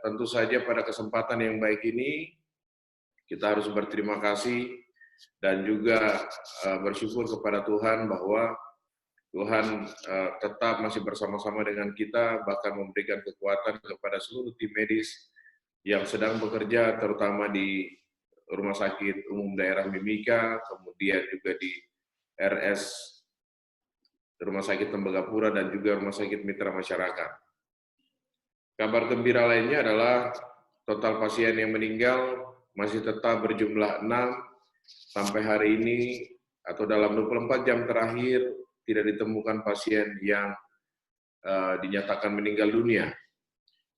tentu saja pada kesempatan yang baik ini kita harus berterima kasih dan juga bersyukur kepada Tuhan bahwa Tuhan tetap masih bersama-sama dengan kita, bahkan memberikan kekuatan kepada seluruh tim medis yang sedang bekerja, terutama di Rumah Sakit Umum Daerah Mimika, kemudian juga di RS Rumah Sakit Tembagapura dan juga Rumah Sakit Mitra Masyarakat. Kabar gembira lainnya adalah total pasien yang meninggal masih tetap berjumlah 6 sampai hari ini, atau dalam 24 jam terakhir tidak ditemukan pasien yang dinyatakan meninggal dunia.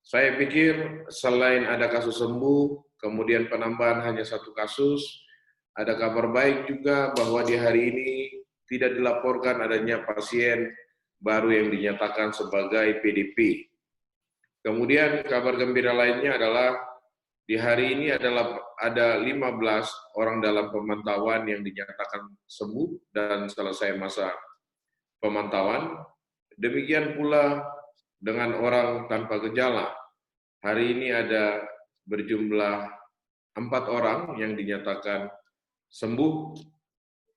Saya pikir selain ada kasus sembuh, kemudian penambahan hanya 1 kasus, ada kabar baik juga bahwa di hari ini tidak dilaporkan adanya pasien baru yang dinyatakan sebagai PDP. Kemudian kabar gembira lainnya adalah di hari ini ada 15 orang dalam pemantauan yang dinyatakan sembuh dan selesai masa pemantauan. Demikian pula dengan orang tanpa gejala. Hari ini ada berjumlah 4 orang yang dinyatakan sembuh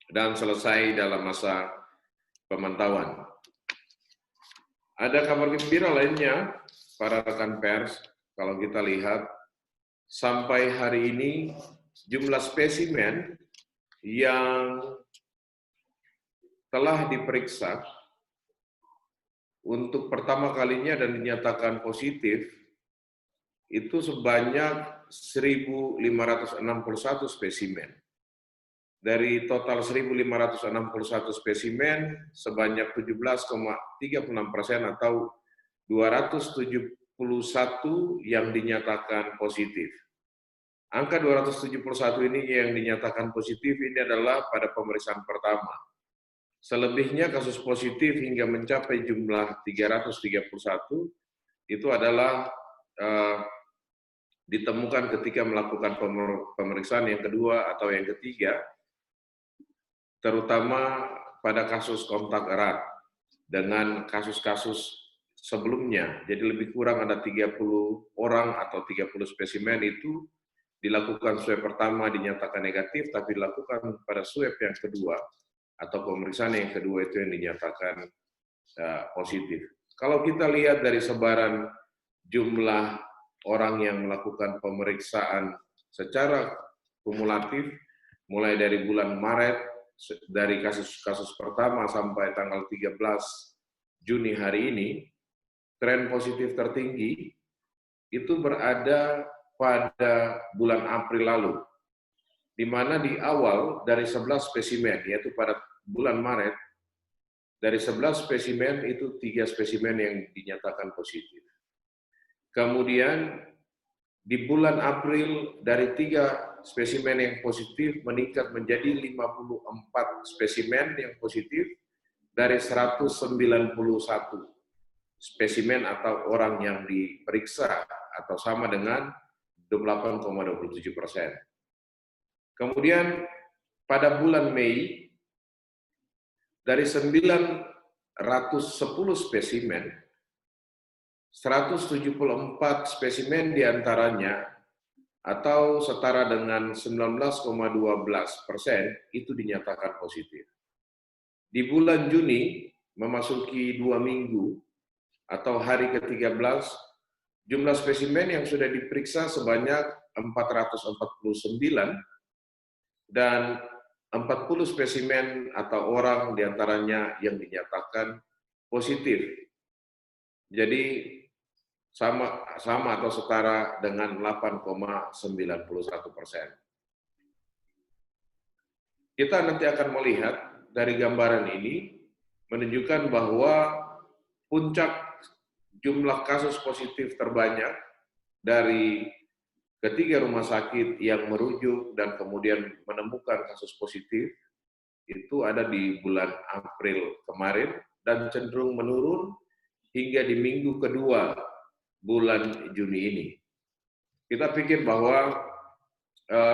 dan selesai dalam masa pemantauan. Ada kabar gembira lainnya, para rekan pers, kalau kita lihat, sampai hari ini jumlah spesimen yang telah diperiksa untuk pertama kalinya dan dinyatakan positif itu sebanyak 1.561 spesimen. Dari total 1.561 spesimen, sebanyak 17,36% atau 271 yang dinyatakan positif. Angka 271 ini yang dinyatakan positif ini adalah pada pemeriksaan pertama. Selebihnya kasus positif hingga mencapai jumlah 331 itu adalah ditemukan ketika melakukan pemeriksaan yang kedua atau yang ketiga, terutama pada kasus kontak erat dengan kasus-kasus sebelumnya. Jadi lebih kurang ada 30 orang atau 30 spesimen itu dilakukan swab pertama dinyatakan negatif, tapi dilakukan pada swab yang kedua atau pemeriksaan yang kedua itu yang dinyatakan positif. Kalau kita lihat dari sebaran jumlah orang yang melakukan pemeriksaan secara kumulatif, mulai dari bulan Maret, dari kasus pertama sampai tanggal 13 Juni hari ini, tren positif tertinggi itu berada pada bulan April lalu, di mana di awal dari 11 spesimen, yaitu pada bulan Maret, dari 11 spesimen itu 3 spesimen yang dinyatakan positif. Kemudian di bulan April dari 3 spesimen yang positif meningkat menjadi 54 spesimen yang positif dari 191 spesimen atau orang yang diperiksa, atau sama dengan 28,27%. Kemudian pada bulan Mei, dari 910 spesimen, 174 spesimen diantaranya, atau setara dengan 19,12% itu dinyatakan positif. Di bulan Juni, memasuki 2 minggu, atau hari ke-13, jumlah spesimen yang sudah diperiksa sebanyak 449, dan 40 spesimen atau orang diantaranya yang dinyatakan positif. Jadi sama atau setara dengan 8,91%. Kita nanti akan melihat dari gambaran ini menunjukkan bahwa puncak jumlah kasus positif terbanyak dari ketiga rumah sakit yang merujuk dan kemudian menemukan kasus positif itu ada di bulan April kemarin dan cenderung menurun hingga di minggu kedua bulan Juni ini. Kita pikir bahwa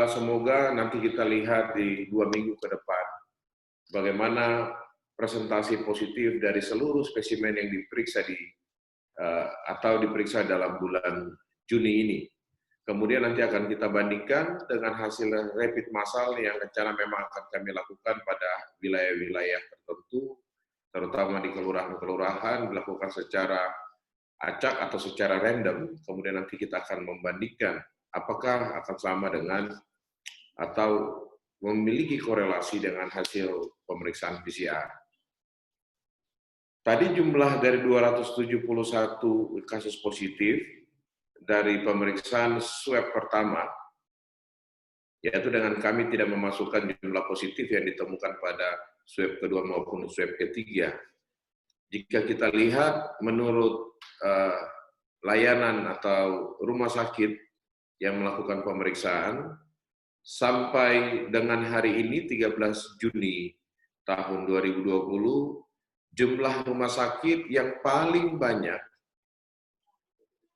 semoga nanti kita lihat di 2 minggu ke depan bagaimana presentasi positif dari seluruh spesimen yang diperiksa atau diperiksa dalam bulan Juni ini. Kemudian nanti akan kita bandingkan dengan hasil rapid massal yang rencana memang akan kami lakukan pada wilayah-wilayah tertentu, terutama di kelurahan-kelurahan, dilakukan secara acak atau secara random, kemudian nanti kita akan membandingkan apakah akan sama dengan atau memiliki korelasi dengan hasil pemeriksaan PCR. Tadi jumlah dari 271 kasus positif dari pemeriksaan swab pertama, yaitu dengan kami tidak memasukkan jumlah positif yang ditemukan pada swab kedua maupun swab ketiga. Jika kita lihat menurut layanan atau rumah sakit yang melakukan pemeriksaan, sampai dengan hari ini 13 Juni tahun 2020, jumlah rumah sakit yang paling banyak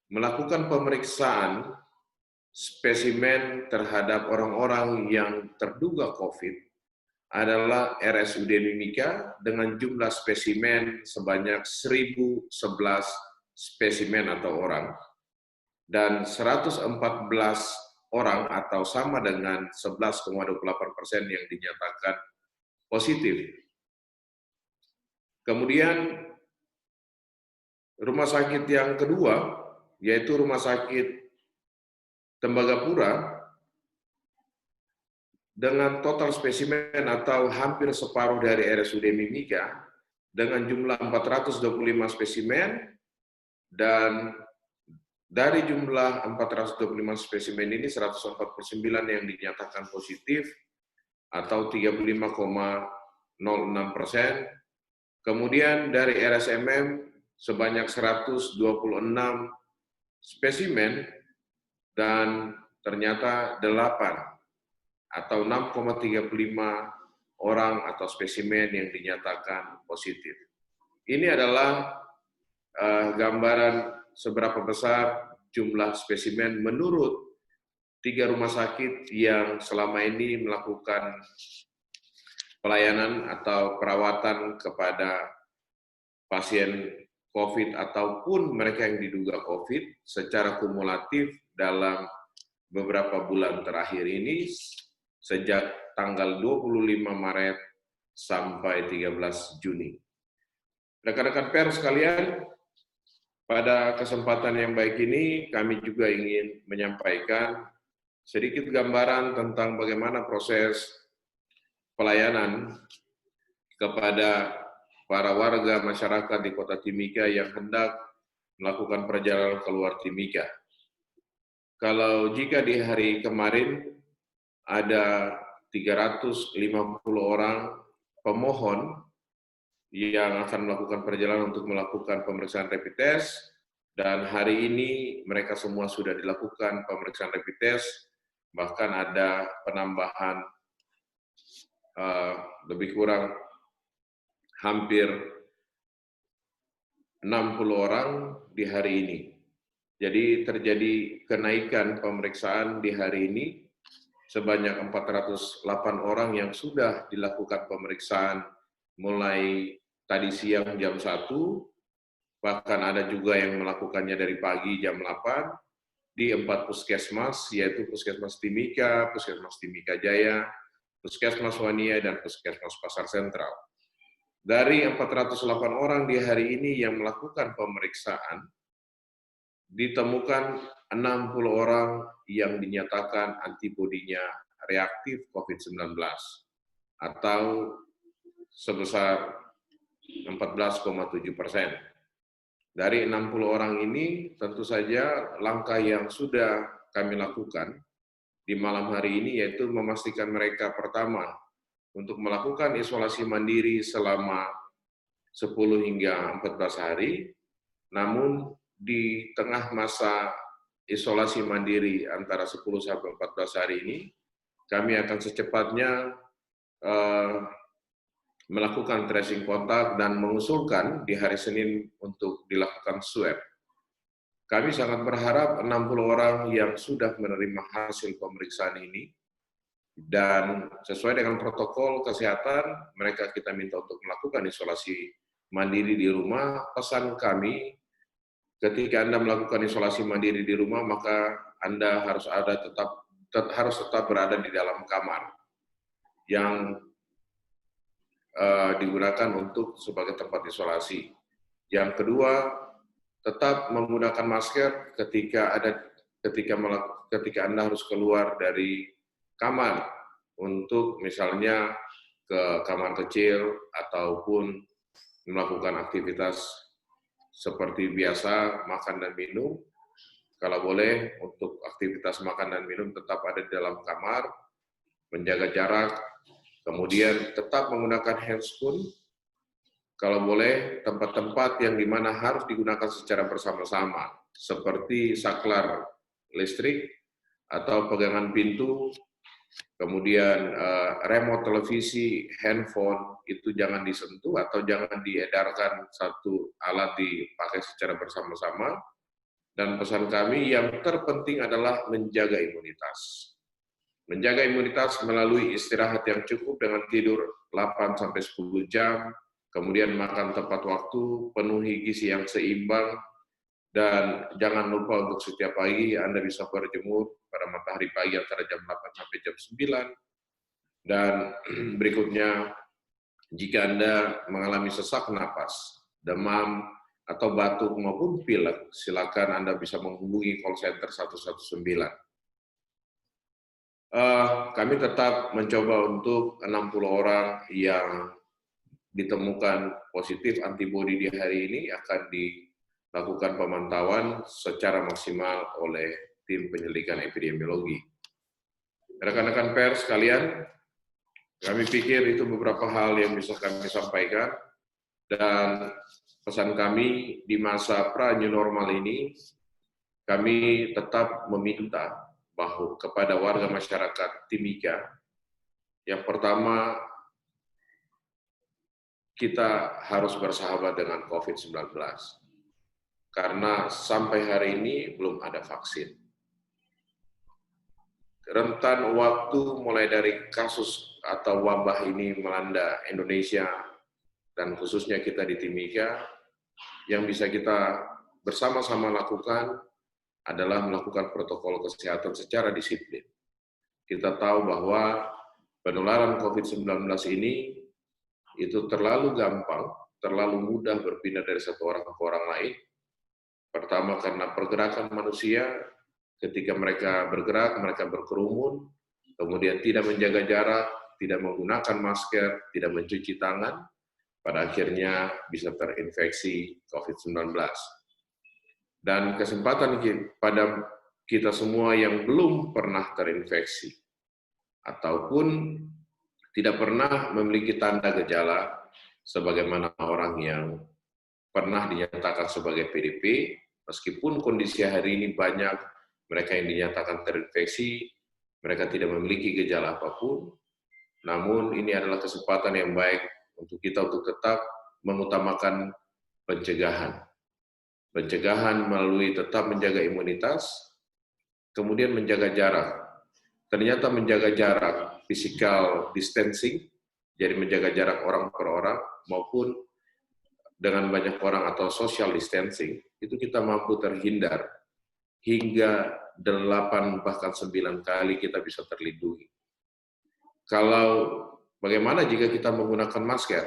melakukan pemeriksaan spesimen terhadap orang-orang yang terduga COVID adalah RSUD Mimika dengan jumlah spesimen sebanyak 1.011 spesimen atau orang, dan 114 orang atau sama dengan 11,28% yang dinyatakan positif. Kemudian rumah sakit yang kedua, yaitu Rumah Sakit Tembagapura, dengan total spesimen atau hampir separuh dari RSUD Mimika, dengan jumlah 425 spesimen, dan dari jumlah 425 spesimen ini 149 yang dinyatakan positif atau 35,06%. Kemudian dari RSMM sebanyak 126 spesimen dan ternyata 8 atau 6,35 orang atau spesimen yang dinyatakan positif. Ini adalah gambaran seberapa besar jumlah spesimen menurut 3 rumah sakit yang selama ini melakukan pelayanan atau perawatan kepada pasien COVID ataupun mereka yang diduga COVID secara kumulatif dalam beberapa bulan terakhir ini sejak tanggal 25 Maret sampai 13 Juni. Rekan-rekan pers sekalian, pada kesempatan yang baik ini kami juga ingin menyampaikan sedikit gambaran tentang bagaimana proses pelayanan kepada para warga masyarakat di Kota Timika yang hendak melakukan perjalanan keluar Timika. Kalau jika di hari kemarin ada 350 orang pemohon yang akan melakukan perjalanan untuk melakukan pemeriksaan rapid test, dan hari ini mereka semua sudah dilakukan pemeriksaan rapid test, bahkan ada penambahan lebih kurang hampir 60 orang di hari ini. Jadi terjadi kenaikan pemeriksaan di hari ini sebanyak 408 orang yang sudah dilakukan pemeriksaan mulai tadi siang jam 1, bahkan ada juga yang melakukannya dari pagi jam 8 di 4 puskesmas, yaitu Puskesmas Timika, Puskesmas Timika Jaya, Puskesmas Wania, dan Puskesmas Pasar Sentral. Dari 408 orang di hari ini yang melakukan pemeriksaan, ditemukan 60 orang yang dinyatakan antibodinya reaktif COVID-19 atau sebesar 14,7%. Dari 60 orang ini, tentu saja langkah yang sudah kami lakukan di malam hari ini yaitu memastikan mereka pertama untuk melakukan isolasi mandiri selama 10 hingga 14 hari, namun di tengah masa isolasi mandiri antara 10 sampai 14 hari ini, kami akan secepatnya melakukan tracing kontak dan mengusulkan di hari Senin untuk dilakukan swab. Kami sangat berharap 60 orang yang sudah menerima hasil pemeriksaan ini dan sesuai dengan protokol kesehatan, mereka kita minta untuk melakukan isolasi mandiri di rumah. Pesan kami ketika Anda melakukan isolasi mandiri di rumah, maka Anda harus tetap berada di dalam kamar yang digunakan untuk sebagai tempat isolasi. Yang kedua, tetap menggunakan masker ketika Anda harus keluar dari kamar untuk misalnya ke kamar kecil ataupun melakukan aktivitas seperti biasa, makan dan minum. Kalau boleh, untuk aktivitas makan dan minum tetap ada di dalam kamar, menjaga jarak, kemudian tetap menggunakan handscoon. Kalau boleh, tempat-tempat yang dimana harus digunakan secara bersama-sama, seperti saklar listrik atau pegangan pintu, kemudian remote televisi, handphone, itu jangan disentuh atau jangan diedarkan satu alat dipakai secara bersama-sama. Dan pesan kami yang terpenting adalah menjaga imunitas. Menjaga imunitas melalui istirahat yang cukup dengan tidur 8-10 jam, kemudian makan tepat waktu, penuhi gizi yang seimbang, dan jangan lupa untuk setiap pagi Anda bisa berjemur pada matahari pagi antara jam 8 sampai jam 9. Dan berikutnya, jika Anda mengalami sesak napas, demam, atau batuk maupun pilek, silakan Anda bisa menghubungi call center 119. Kami tetap mencoba untuk 60 orang yang ditemukan positif antibodi di hari ini akan dilakukan pemantauan secara maksimal oleh tim penyelidikan epidemiologi. Rekan-rekan pers sekalian, kami pikir itu beberapa hal yang bisa kami sampaikan, dan pesan kami di masa pra-new normal ini, kami tetap meminta bahwa kepada warga masyarakat Timika, yang pertama, kita harus bersahabat dengan COVID-19. Karena sampai hari ini belum ada vaksin. Rentan waktu mulai dari kasus atau wabah ini melanda Indonesia, dan khususnya kita di Timika, yang bisa kita bersama-sama lakukan adalah melakukan protokol kesehatan secara disiplin. Kita tahu bahwa penularan COVID-19 ini itu terlalu gampang, terlalu mudah berpindah dari satu orang ke orang lain. Pertama karena pergerakan manusia, ketika mereka bergerak, mereka berkerumun, kemudian tidak menjaga jarak, tidak menggunakan masker, tidak mencuci tangan, pada akhirnya bisa terinfeksi COVID-19. Dan kesempatan pada kita semua yang belum pernah terinfeksi ataupun tidak pernah memiliki tanda gejala sebagaimana orang yang pernah dinyatakan sebagai PDP, meskipun kondisi hari ini banyak mereka yang dinyatakan terinfeksi, mereka tidak memiliki gejala apapun, namun ini adalah kesempatan yang baik untuk kita untuk tetap mengutamakan pencegahan. Pencegahan melalui tetap menjaga imunitas, kemudian menjaga jarak. Ternyata menjaga jarak physical distancing, jadi menjaga jarak orang per orang, maupun dengan banyak orang atau social distancing, itu kita mampu terhindar hingga 8 bahkan 9 kali kita bisa terlindungi. Kalau bagaimana jika kita menggunakan masker?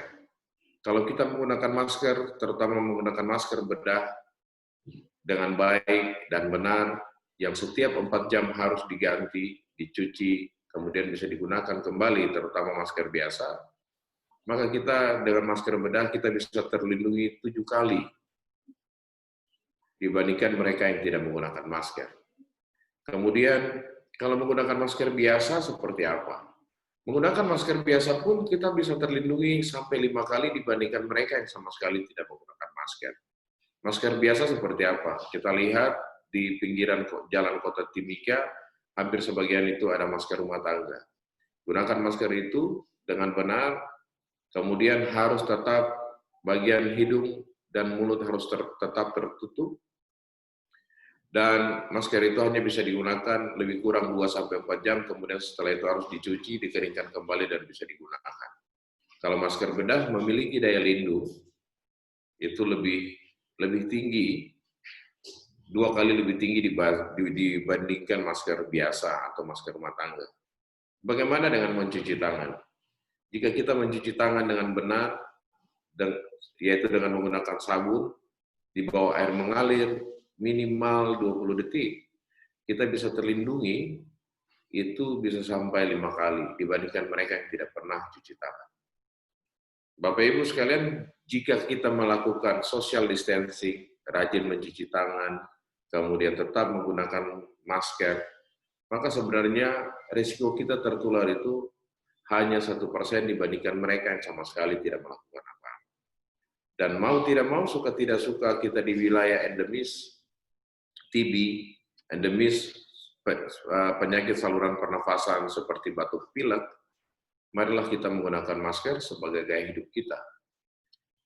Kalau kita menggunakan masker, terutama menggunakan masker bedah dengan baik dan benar, yang setiap 4 jam harus diganti, dicuci, kemudian bisa digunakan kembali, terutama masker biasa, maka kita dengan masker bedah kita bisa terlindungi 7 kali dibandingkan mereka yang tidak menggunakan masker. Kemudian, kalau menggunakan masker biasa seperti apa? Menggunakan masker biasa pun kita bisa terlindungi sampai 5 kali dibandingkan mereka yang sama sekali tidak menggunakan masker. Masker biasa seperti apa? Kita lihat di pinggiran jalan kota Timika, hampir sebagian itu ada masker rumah tangga. Gunakan masker itu dengan benar, kemudian harus tetap bagian hidung dan mulut harus tetap tertutup, dan masker itu hanya bisa digunakan lebih kurang 2-4 jam, kemudian setelah itu harus dicuci, dikeringkan kembali, dan bisa digunakan. Kalau masker bedah memiliki daya lindung, itu lebih tinggi 2 kali lebih tinggi dibandingkan masker biasa atau masker rumah tangga. Bagaimana dengan mencuci tangan? Jika kita mencuci tangan dengan benar, yaitu dengan menggunakan sabun, di bawah air mengalir minimal 20 detik, kita bisa terlindungi itu bisa sampai 5 kali dibandingkan mereka yang tidak pernah cuci tangan. Bapak Ibu sekalian, jika kita melakukan social distancing, rajin mencuci tangan, kemudian tetap menggunakan masker, maka sebenarnya risiko kita tertular itu hanya 1% dibandingkan mereka yang sama sekali tidak melakukan apa-apa. Dan mau tidak mau, suka tidak suka kita di wilayah endemis TB, endemis penyakit saluran pernafasan seperti batuk pilek, marilah kita menggunakan masker sebagai gaya hidup kita.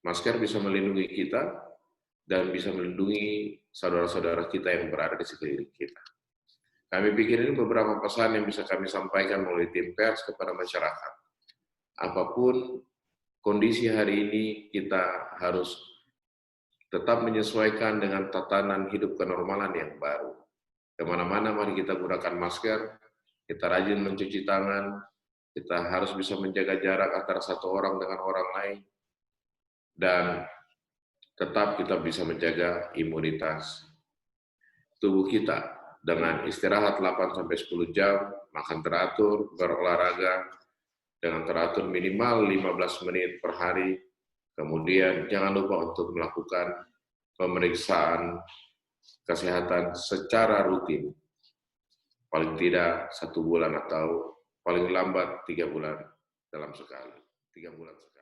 Masker bisa melindungi kita dan bisa melindungi saudara-saudara kita yang berada di sekeliling kita. Kami pikir ini beberapa pesan yang bisa kami sampaikan melalui tim pers kepada masyarakat. Apapun kondisi hari ini, kita harus tetap menyesuaikan dengan tatanan hidup kenormalan yang baru. Kemana-mana mari kita gunakan masker, kita rajin mencuci tangan, kita harus bisa menjaga jarak antara satu orang dengan orang lain, dan tetap kita bisa menjaga imunitas tubuh kita dengan istirahat 8-10 jam, makan teratur, berolahraga dengan teratur minimal 15 menit per hari. Kemudian jangan lupa untuk melakukan pemeriksaan kesehatan secara rutin, paling tidak 1 bulan atau paling lambat 3 bulan dalam sekali, 3 bulan sekali.